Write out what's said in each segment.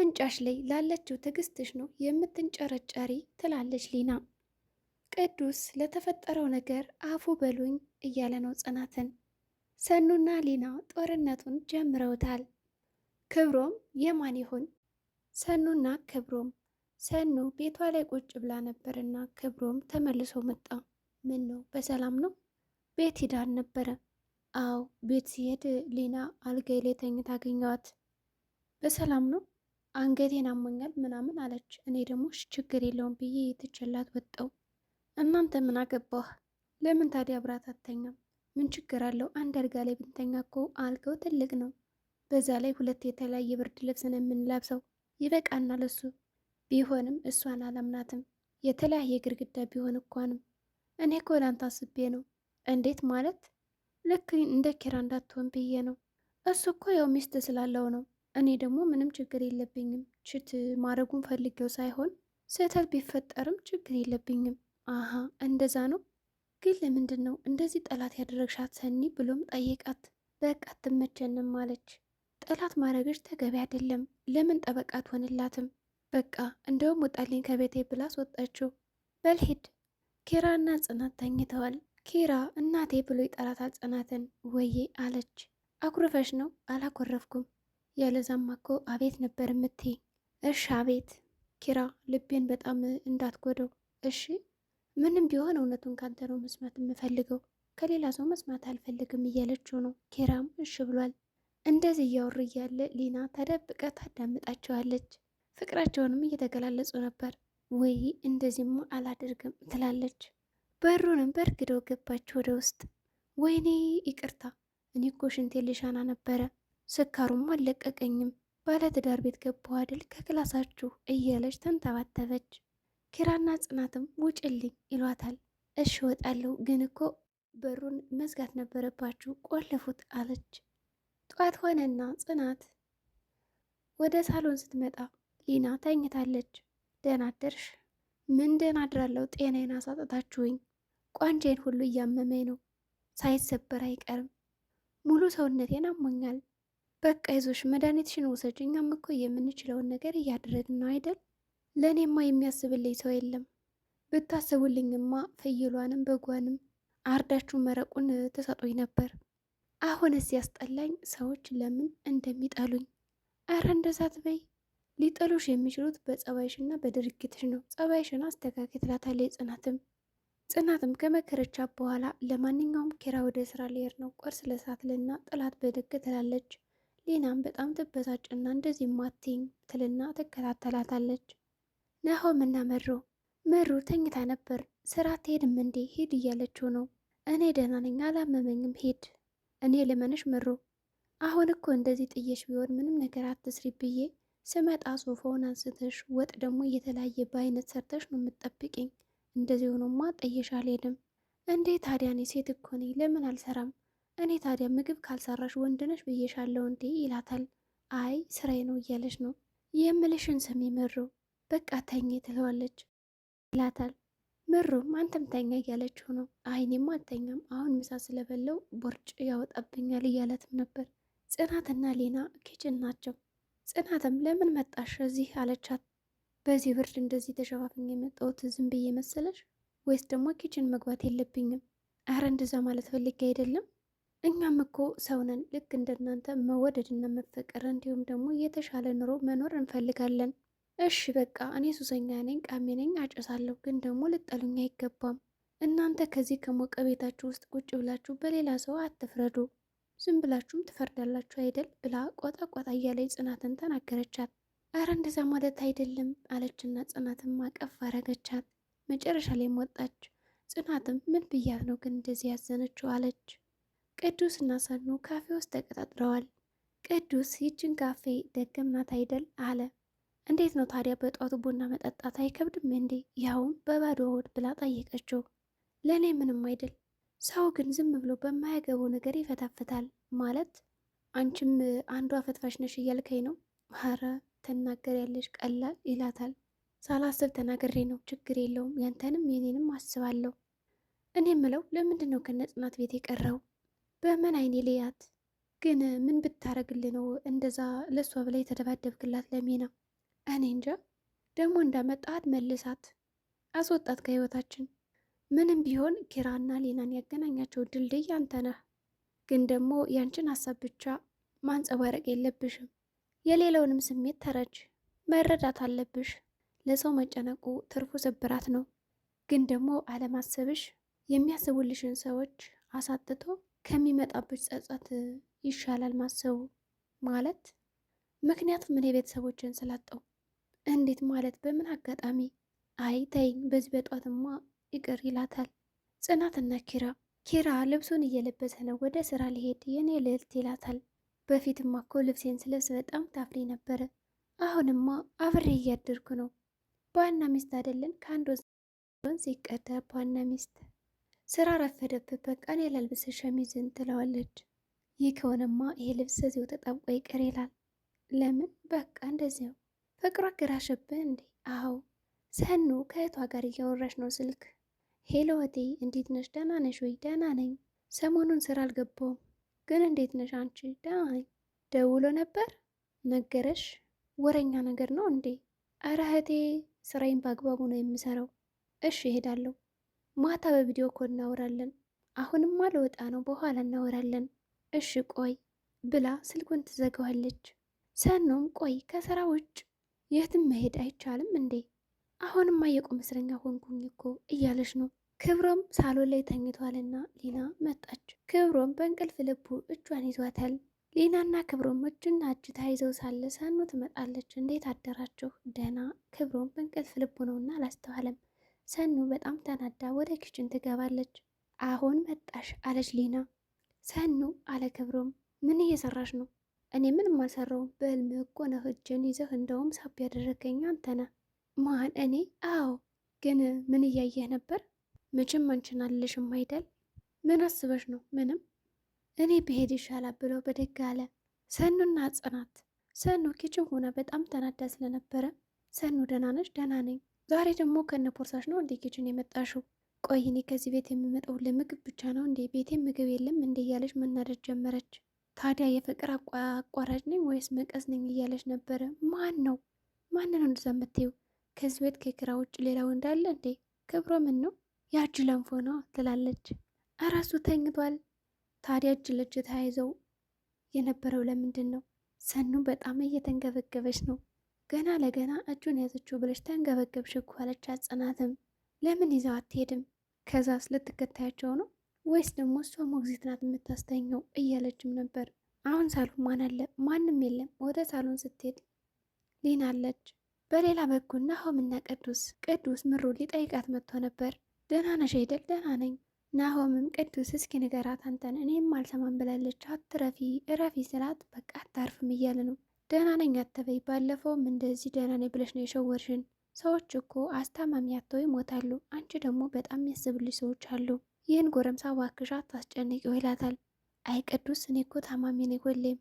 አፍንጫሽ ላይ ላለችው ትዕግስትሽ ነው የምትንጨረጨሪ ትላለች ሊና። ቅዱስ ለተፈጠረው ነገር አፉ በሉኝ እያለ ነው ጽናትን። ሰኑና ሊና ጦርነቱን ጀምረውታል። ክብሮም የማን ይሆን? ሰኑና ክብሮም። ሰኑ ቤቷ ላይ ቁጭ ብላ ነበርና ክብሮም ተመልሶ መጣ። ምን ነው በሰላም ነው? ቤት ሂዳ ነበረ? አዎ ቤት ሲሄድ ሊና አልጋይ ላይ ተኝታ አገኘዋት። በሰላም ነው? አንገቴን አሞኛል ምናምን አለች። እኔ ደግሞ ችግር የለውም ብዬ ትችላት ወጣው። እናንተ ምን አገባህ? ለምን ታዲያ አብራት አተኛም? ምን ችግር አለው? አንድ አልጋ ላይ ብንተኛ እኮ አልጋው ትልቅ ነው። በዛ ላይ ሁለት የተለያየ ብርድ ልብስ ነው የምንለብሰው፣ ይበቃናል። እሱ ቢሆንም እሷን አላምናትም። የተለያየ ግድግዳ ቢሆን እንኳንም እኔ እኮ ላንተ አስቤ ነው። እንዴት ማለት? ልክ እንደ ኪራ እንዳትሆን ብዬ ነው። እሱ እኮ ያው ሚስት ስላለው ነው። እኔ ደግሞ ምንም ችግር የለብኝም። ችት ማድረጉን ፈልጌው ሳይሆን ስህተት ቢፈጠርም ችግር የለብኝም። አሀ እንደዛ ነው። ግን ለምንድን ነው እንደዚህ ጠላት ያደረግሻት ሰኒ ብሎም ጠየቃት። በቃ አትመቸንም አለች። ጠላት ማድረግሽ ተገቢ አይደለም። ለምን ጠበቃ አትሆንላትም? በቃ እንደውም ውጣልኝ ከቤቴ ብላ አስወጣችው። በልሂድ። ኪራና ጽናት ተኝተዋል። ኪራ እናቴ ብሎ ይጠራታል ጽናትን። ወዬ አለች። አኩርፈሽ ነው? አላኮረፍኩም። ያለዛማ እኮ አቤት ነበር የምትይ። እሺ አቤት። ኪራ ልቤን በጣም እንዳትጎደው እሺ። ምንም ቢሆን እውነቱን ካንተ ነው መስማት የምፈልገው፣ ከሌላ ሰው መስማት አልፈልግም እያለችው ነው። ኪራም እሺ ብሏል። እንደዚህ እያወሩ እያለ ሊና ተደብቃ ታዳምጣቸዋለች። ፍቅራቸውንም እየተገላለጹ ነበር። ወይ እንደዚህማ አላደርግም ትላለች። በሩንም በርግደው ገባች ወደ ውስጥ። ወይኔ ይቅርታ፣ እኔ እኮ ሽንቴ ልሻና ነበረ፣ ስካሩም አልለቀቀኝም። ባለትዳር ቤት ገባሁ አይደል ከክላሳችሁ እያለች ተንተባተበች። ኪራና ጽናትም ውጭልኝ ይሏታል። እሺ እወጣለሁ፣ ግን እኮ በሩን መዝጋት ነበረባችሁ፣ ቆልፉት አለች። ጠዋት ሆነና ጽናት ወደ ሳሎን ስትመጣ ሊና ተኝታለች። ደህና አደርሽ? ምን ደህና አድራለሁ፣ ጤናዬን አሳጥታችሁኝ፣ ቋንጄን ሁሉ እያመመኝ ነው፣ ሳይሰበር አይቀርም፣ ሙሉ ሰውነቴን አሞኛል። በቃ ይዞሽ መድኃኒትሽን ውሰጅ፣ እኛም እኮ የምንችለውን ነገር እያደረግን ነው አይደል? ለእኔማ የሚያስብልኝ ሰው የለም። ብታስቡልኝማ ፍየሏንም በጓንም አርዳችሁ መረቁን ትሰጡኝ ነበር። አሁንስ ያስጠላኝ ሰዎች ለምን እንደሚጠሉኝ። አረ እንደዛ ትበይ። ሊጠሉሽ የሚችሉት በጸባይሽና በድርጊትሽ ነው። ጸባይሽን አስተካክይ ትላታለች ጽናትም ከመከረቻት በኋላ ለማንኛውም ኪራ ወደ ስራ ሊሄድ ነው፣ ቁርስ ለሳትልና ጥላት በድግ ትላለች። ሊናም በጣም ትበሳጭና እንደዚህ ማትኝ ትልና ትከታተላታለች። ናሆም እና መሩ ተኝታ ነበር። ስራ ትሄድም እንዴ? ሂድ እያለችው ነው። እኔ ደህና ነኝ አላመመኝም፣ ሂድ። እኔ ልመንሽ መሩ፣ አሁን እኮ እንደዚህ ጥየሽ ቢሆን ምንም ነገር አትስሪ ብዬ ስመጣ ሶፋውን አንስተሽ ወጥ ደግሞ እየተለያየ በአይነት ሰርተሽ ነው የምትጠብቅኝ። እንደዚህ ሆኖማ ጥየሽ አልሄድም እንዴ? ታዲያ እኔ ሴት እኮ ነኝ፣ ለምን አልሰራም? እኔ ታዲያ ምግብ ካልሰራሽ ወንድነሽ ብዬሻለሁ እንዴ? ይላታል። አይ ስራዬ ነው እያለች ነው። የምልሽን ስሚ መሩ፣ በቃ ተኝ ትለዋለች ይላታል። ምሩም አንተም ተኛ እያለችው ነው። አይኔም አልተኛም፣ አሁን ምሳ ስለበለው ቦርጭ ያወጣብኛል እያለትም ነበር። ጽናትና ሊና ኪችን ናቸው። ጽናትም ለምን መጣሽ እዚህ አለቻት። በዚህ ብርድ እንደዚህ ተሸፋፍኝ የመጣሁት ዝም ብዬ መሰለሽ? ወይስ ደግሞ ኪችን መግባት የለብኝም? አረ እንደዛ ማለት ፈልጌ አይደለም። እኛም እኮ ሰውነን ልክ እንደናንተ መወደድና መፈቀር እንዲሁም ደግሞ የተሻለ ኑሮ መኖር እንፈልጋለን። እሺ በቃ እኔ ሱሰኛ ነኝ፣ ቃሚ ነኝ፣ አጨሳለሁ፣ ግን ደግሞ ልጠሉኝ አይገባም። እናንተ ከዚህ ከሞቀ ቤታችሁ ውስጥ ቁጭ ብላችሁ በሌላ ሰው አትፍረዱ፣ ዝም ብላችሁም ትፈርዳላችሁ አይደል ብላ ቆጣ ቆጣ እያለች ጽናትን ተናገረቻት። አረ እንደዛ ማለት አይደለም አለችና ጽናትም አቀፍ አረገቻት። መጨረሻ ላይም ወጣች። ጽናትም ምን ብያት ነው ግን እንደዚህ ያዘነችው አለች። ቅዱስ እና ሰኑ ካፌ ውስጥ ተቀጣጥረዋል። ቅዱስ ይችን ካፌ ደገምናት አይደል አለ። እንዴት ነው ታዲያ በጧቱ ቡና መጠጣት አይከብድም እንዴ? ያውም በባዶ ሆድ ብላ ጠየቀችው። ለእኔ ምንም አይደል፣ ሰው ግን ዝም ብሎ በማያገባው ነገር ይፈታፍታል ማለት አንቺም አንዷ ፈትፋሽ ነሽ እያልከኝ ነው? ኧረ ትናገር ያለሽ ቀላል ይላታል። ሳላስብ ተናገሬ ነው፣ ችግር የለውም፣ ያንተንም የኔንም አስባለሁ። እኔ ምለው ለምንድን ነው ከነጽናት ቤት የቀረው? በምን አይኔ ልያት? ግን ምን ብታረግል ነው እንደዛ ለእሷ ብላ የተደባደብክላት ለሚና? እኔ እንጃ። ደግሞ እንዳመጣት መልሳት፣ አስወጣት ከህይወታችን። ምንም ቢሆን ኪራና ሊናን ያገናኛቸው ድልድይ አንተ ነህ። ግን ደግሞ ያንቺን ሀሳብ ብቻ ማንጸባረቅ የለብሽም። የሌላውንም ስሜት ተረጅ፣ መረዳት አለብሽ። ለሰው መጨነቁ ትርፉ ስብራት ነው። ግን ደግሞ አለማሰብሽ የሚያስቡልሽን ሰዎች አሳጥቶ ከሚመጣብሽ ጸጸት ይሻላል ማሰቡ ማለት። ምክንያቱም እኔ ቤተሰቦችን ስላጣው። እንዴት ማለት? በምን አጋጣሚ? አይ ተይኝ፣ በዚህ በጧትማ ይቅር ይላታል ጽናትና ኪራ ልብሱን እየለበሰ ነው። ወደ ስራ ሊሄድ የኔ ልዕልት ይላታል። በፊትማ እኮ ልብሴን ስለብስ በጣም ታፍሪ ነበረ። አሁንማ አብሬ እያደርኩ ነው። ባልና ሚስት አይደለን? ከአንድ ወንዝ ሲቀዳ ባልና ሚስት። ስራ ረፈደብህ፣ በቃ እኔ ላልብስ ሸሚዝን ትለዋለች። ይህ ከሆነማ ይሄ ልብስ እዚሁ ተጣብቆ ይቅር ይላል። ለምን? በቃ እንደዚያው። ፍቅሯ ግራሸብህ እንዴ? አዎ። ሰኑ ከእህቷ ጋር እያወራች ነው ስልክ። ሄሎ እህቴ፣ እንዴት ነሽ? ደህና ነሽ ወይ? ደህና ነኝ። ሰሞኑን ስራ አልገባውም፣ ግን እንዴት ነሽ አንቺ? ደህና ነኝ። ደውሎ ነበር? ነገረሽ? ወረኛ ነገር ነው እንዴ? አረ እህቴ፣ ስራዬን በአግባቡ ነው የምሰራው። እሺ እሄዳለሁ። ማታ በቪዲዮ ኮል እናወራለን። አሁንማ ልወጣ ነው፣ በኋላ እናወራለን። እሺ ቆይ ብላ ስልኩን ትዘጋዋለች። ሰኑም ቆይ ከስራ ውጭ የትም መሄድ አይቻልም እንዴ? አሁንማ የቁም እስረኛ ሆንኩኝ እኮ እያለች ነው። ክብሮም ሳሎን ላይ ተኝቷልና ሊና መጣች። ክብሮም በእንቅልፍ ልቡ እጇን ይዟታል። ሊናና ክብሮም እጅና እጅ ተያይዘው ሳለ ሰኑ ትመጣለች። እንዴት አደራችሁ? ደህና። ክብሮም በእንቅልፍ ልቡ ነውና አላስተዋለም። ሰኑ በጣም ተናዳ ወደ ኪችን ትገባለች። አሁን መጣሽ አለች ሊና። ሰኑ አለ ክብሮም። ምን እየሰራሽ ነው? እኔ ምንም አልሰራውም። በህልምህ እኮ ነህ እጅን ይዘህ እንደውም ሳብ ያደረገኝ አንተ ነህ። ማን? እኔ? አዎ። ግን ምን እያየህ ነበር? መቼም አንቺን አልልሽም አይደል? ምን አስበሽ ነው? ምንም። እኔ ብሄድ ይሻላል ብሎ ብድግ አለ። ሰኑና ጽናት። ሰኑ ኪችን ሆና በጣም ተናዳ ስለነበረ ሰኑ ደህና ነሽ? ደህና ነኝ። ዛሬ ደግሞ ከነ ፖርሳሽ ነው እንዴ ኪችን የመጣሽው? ቆይ እኔ ከዚህ ቤት የምመጣው ለምግብ ብቻ ነው እንዴ? ቤቴ ምግብ የለም እንዴ? እያለች መናደድ ጀመረች። ታዲያ የፍቅር አቋራጭ ነኝ ወይስ መቀስ ነኝ እያለች ነበረ። ማን ነው? ማን ነው እንደዛ የምትይው? ከዚህ ቤት ከኪራ ውጭ ሌላ ወንድ አለ እንዴ? ክብሮ ምን ነው? ያጅ ለንፎ ነው ትላለች። እራሱ ተኝቷል። ታዲያ እጅ ለእጅ ተያይዘው የነበረው ለምንድን ነው? ሰኑ በጣም እየተንገበገበች ነው። ገና ለገና እጁን ያዘችው ብለሽ ተንገበገብሽ እኮ አለች። ጽናትም ለምን ይዘው አትሄድም? ከዛስ ልትከታያቸው ነው ወይስ ደግሞ እሷ ሞግዚት ናት የምታስተኘው እያለችም ነበር። አሁን ሳሎን ማን አለ? ማንም የለም። ወደ ሳሎን ስትሄድ ሊና አለች። በሌላ በኩል ናሆምና ቅዱስ ምሩ ሊጠይቃት መጥቶ ነበር። ደህና ነሽ አይደል? ደህና ነኝ። ናሆምም ቅዱስ እስኪ ንገራት አንተን፣ እኔም አልሰማም ብላለች። አትረፊ እረፊ ስላት በቃ አታርፍም እያለ ነው። ደህና ነኝ አትበይ፣ ባለፈውም እንደዚህ ደህና ነኝ ብለሽ ነው የሸወርሽን። ሰዎች እኮ አስታማሚ አጥተው ይሞታሉ። አንቺ ደግሞ በጣም የሚያስብልሽ ሰዎች አሉ። ይህን ጎረምሳ እባክሽ አታስጨንቂው ይላታል። አይ ቅዱስ፣ እኔ እኮ ታማሚ ነኝ ሁሌም።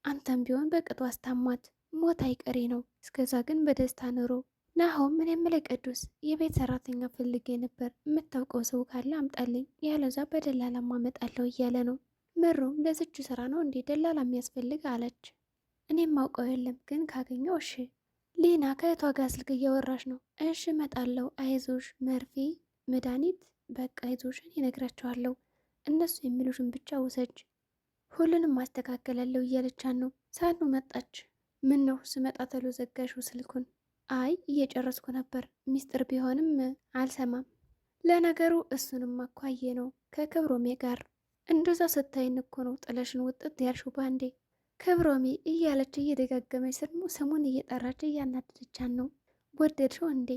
አንተም ቢሆን በቅጡ አስታሟት፣ ሞት አይቀሬ ነው። እስከዛ ግን በደስታ ኑሮ። ናሆም ምን የምልህ ቅዱስ፣ የቤት ሰራተኛ ፈልጌ ነበር፣ የምታውቀው ሰው ካለ አምጣልኝ፣ ያለዛ በደላላ ማመጣለሁ እያለ ነው። ምሩም ለዝቹ ስራ ነው እንዴ ደላላ የሚያስፈልግ አለች። እኔም ማውቀው የለም ግን ካገኘው እሺ። ሊና ከእህቷ ጋር ስልክ እያወራች ነው። እሺ እመጣለሁ፣ አይዞሽ፣ መርፌ መድኃኒት በቃ ይዞሽን ይነግራቸዋለሁ። እነሱ የሚሉሽን ብቻ ውሰጅ፣ ሁሉንም ማስተካከላለሁ እያለቻን ነው። ሰኑ መጣች። ምን ነው ስመጣ ተሎ ዘጋሽው ስልኩን? አይ እየጨረስኩ ነበር። ሚስጥር ቢሆንም አልሰማም። ለነገሩ እሱንም አኳዬ ነው ከክብሮሜ ጋር። እንደዛ ስታይን እኮ ነው ጥለሽን ውጥት ያልሽው ባንዴ። ክብሮሜ እያለች እየደጋገመች ስሙን እየጠራች እያናደደቻን ነው። ወደድሽው እንዴ?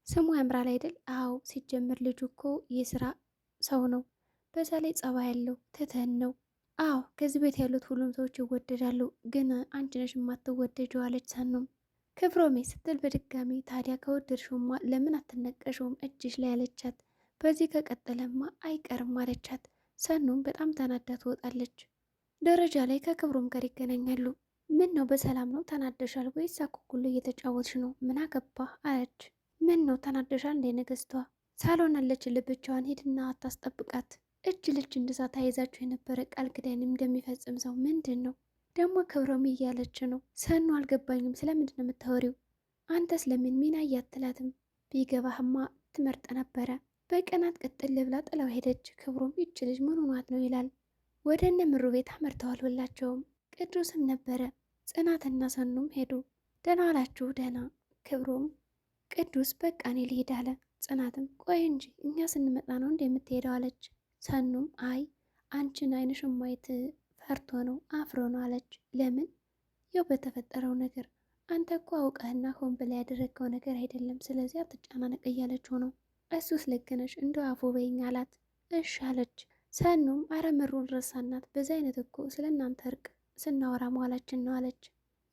ስሙ ያምራል አይደል? አዎ፣ ሲጀምር ልጁ እኮ የስራ ሰው ነው። በዛ ላይ ጸባይ ያለው ትትህን ነው። አዎ፣ ከዚህ ቤት ያሉት ሁሉም ሰዎች ይወደዳሉ፣ ግን አንቺ ነሽ የማትወደጂው አለች ሰኑም። ክብሮሜ ስትል በድጋሚ ታዲያ ከወደድሽውማ ለምን አትነቀሽውም እጅሽ ላይ አለቻት። በዚህ ከቀጠለማ አይቀርም አለቻት። ሰኑም በጣም ተናዳ ትወጣለች። ደረጃ ላይ ከክብሮም ጋር ይገናኛሉ። ምን ነው በሰላም ነው? ተናደሻል ወይስ አኩኩሉ እየተጫወትሽ ነው? ምን አገባህ አለች። ምን ነው ተናደሻል እንዴ ንግስቷ? ሳሎን አለችልህ፣ ብቻዋን ሂድና አታስጠብቃት። እጅ ልጅ እንደዛ ታይዛችሁ የነበረ ቃል ኪዳንም እንደሚፈጽም ሰው ምንድን ነው ደግሞ ክብሮም እያለች ነው። ሰኑ አልገባኝም፣ ስለምንድን ነው የምታወሪው? አንተስ ለምን ሚና እያትላትም? ቢገባህማ ትመርጥ ነበረ። በቀናት ቅጥል ብላ ጥላው ሄደች። ክብሮም ይች ልጅ ምን ሆኗት ነው ይላል። ወደ እነ ምሩ ቤት አመርተዋል ሁላቸውም። ቅዱስም ነበረ። ጽናትና ሰኑም ሄዱ። ደህና ዋላችሁ? ደህና። ክብሮም ቅዱስ በቃ እኔ ልሄድ አለ። ጽናትም ቆይ እንጂ እኛ ስንመጣ ነው እንደምትሄደው አለች። ሰኑም አይ አንቺን አይንሽን ማየት ፈርቶ ነው አፍሮ ነው አለች። ለምን? ያው በተፈጠረው ነገር አንተ እኮ አውቀህና ሆን ብላ ያደረግከው ነገር አይደለም፣ ስለዚህ አትጨናነቅ እያለችው ነው። እሱስ ልክ ነሽ እንደው አፉ በይኝ አላት። እሺ አለች። ሰኑም አረ ምሩን ረሳናት፣ በዚህ አይነት እኮ ስለ እናንተ እርቅ ስናወራ መዋላችን ነው አለች።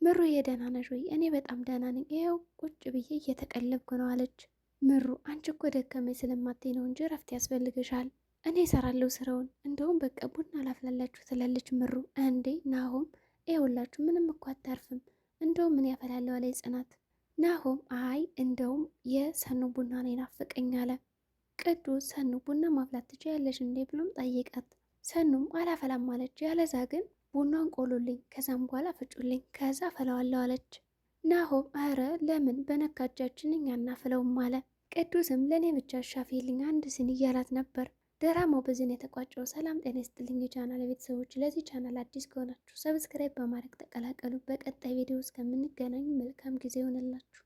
ምሩ የደህና ነሽ ወይ? እኔ በጣም ደህና ነኝ፣ ይኸው ቁጭ ብዬ እየተቀለብኩ ነው አለች። ምሩ አንቺ እኮ ደከመኝ ስለማትይ ነው እንጂ እረፍት ያስፈልግሻል። እኔ እሰራለሁ ስራውን፣ እንደውም በቃ ቡና ላፍላላችሁ ትላለች ምሩ። እንዴ ናሆም ይኸውላችሁ ምንም እኮ አታርፍም፣ እንደውም ምን ያፈላለሁ አለ ጽናት። ናሆም አይ እንደውም የሰኑ ቡና ነው ይናፍቀኝ አለ። ቅዱስ ሰኑ ቡና ማፍላት ትችያለሽ እንዴ ብሎም ጠይቃት። ሰኑም አላፈላም አለች። ያለዛ ግን ቡናን ቆሉልኝ፣ ከዛም በኋላ ፍጩልኝ፣ ከዛ ፈላዋለሁ አለች። ናሆም አረ ለምን በነካጃችን እኛ እናፍለውም አለ። ቅዱስም ለእኔ ብቻ ሻፊልኝ አንድ ሲኒ እያላት ነበር። ድራማው በዚህ ነው የተቋጨው። ሰላም ጤና ይስጥልኝ የቻናል ቤተሰቦች። ለዚህ ቻናል አዲስ ከሆናችሁ ሰብስክራይብ በማድረግ ተቀላቀሉ። በቀጣይ ቪዲዮ እስከምንገናኝ መልካም ጊዜ ይሆንላችሁ።